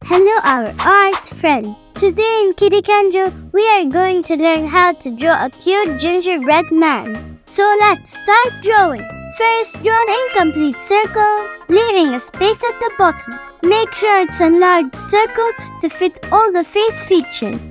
Hello, our art friend. Today in Kitty Kanjo, we are going to learn how to draw a cute gingerbread man. So let's start drawing. First, draw an incomplete circle, leaving a space at the bottom. Make sure it's a large circle to fit all the face features.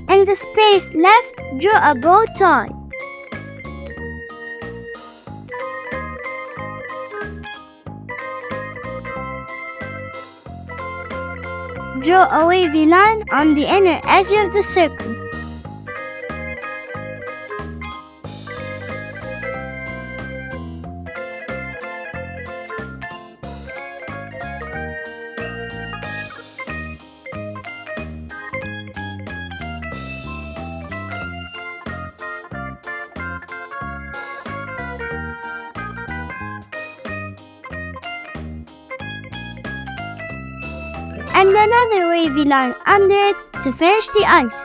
In the space left, draw a bow tie. Draw a wavy line on the inner edge of the circle. And another wavy line under it to finish the ice.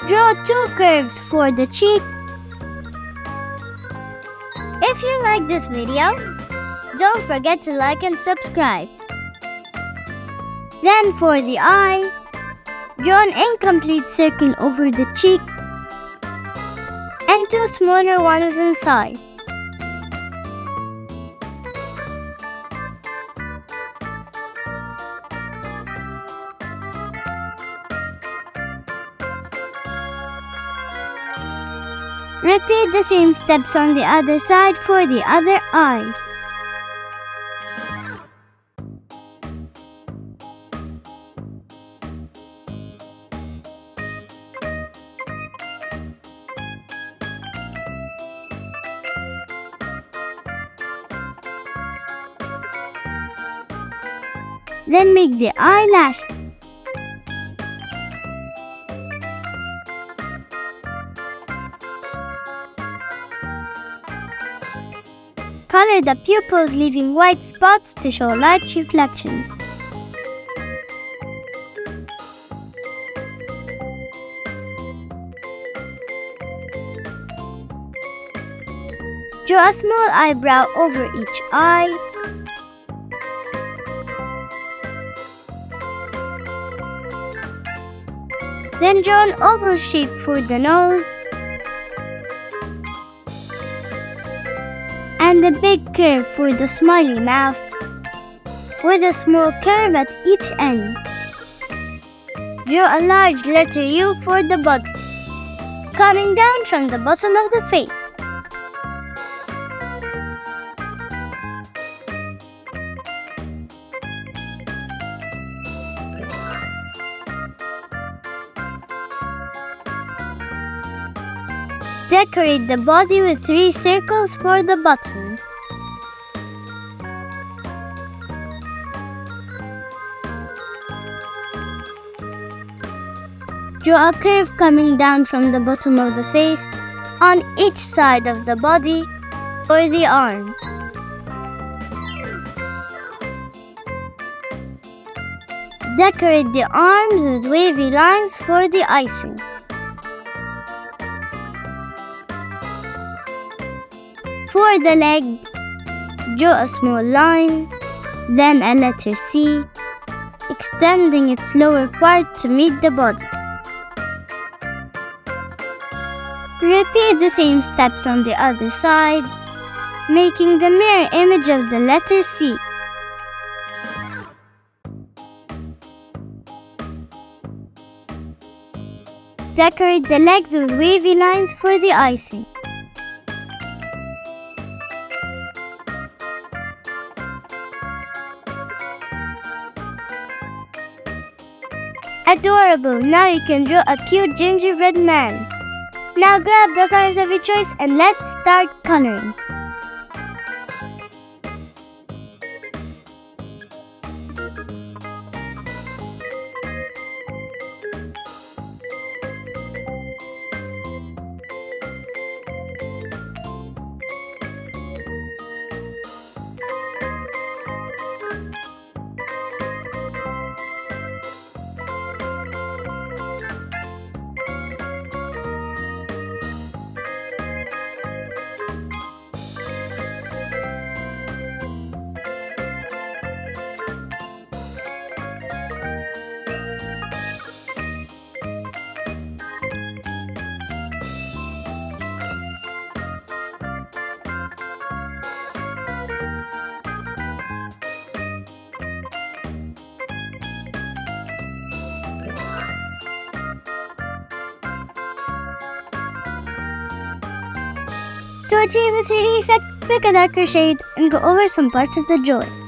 Draw two curves for the cheeks. If you like this video, don't forget to like and subscribe. Then for the eye, draw an incomplete circle over the cheek and two smaller ones inside. Repeat the same steps on the other side for the other eye. Then make the eyelash. Color the pupils, leaving white spots to show light reflection. Draw a small eyebrow over each eye. Then draw an oval shape for the nose and a big curve for the smiley mouth with a small curve at each end. Draw a large letter U for the body, coming down from the bottom of the face. Decorate the body with 3 circles for the bottom. Draw a curve coming down from the bottom of the face on each side of the body for the arm. Decorate the arms with wavy lines for the icing. For the leg, draw a small line, then a letter C, extending its lower part to meet the body. Repeat the same steps on the other side, making the mirror image of the letter C. Decorate the legs with wavy lines for the icing. Adorable! Now you can draw a cute gingerbread man. Now grab the colors of your choice and let's start coloring. To achieve a 3D effect, pick a darker shade and go over some parts of the drawing.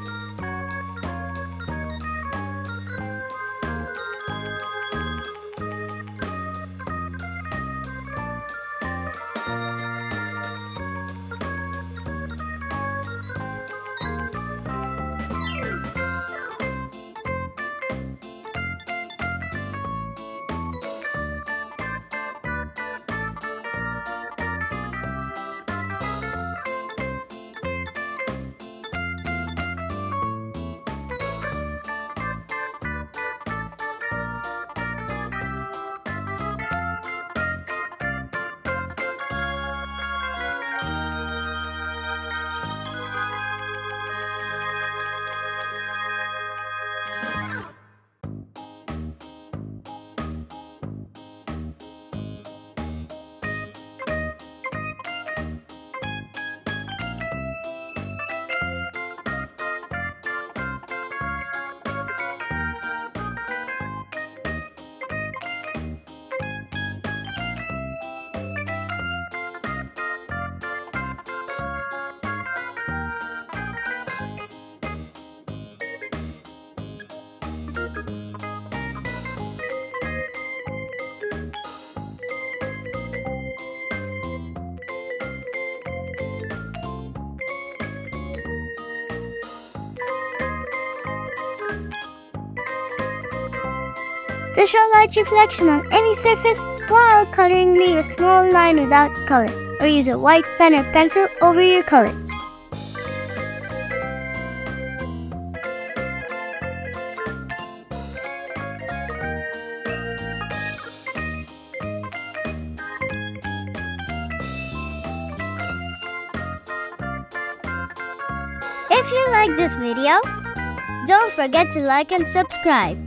To show light reflection on any surface, while coloring, leave a small line without color, or use a white pen or pencil over your colors. If you like this video, don't forget to like and subscribe.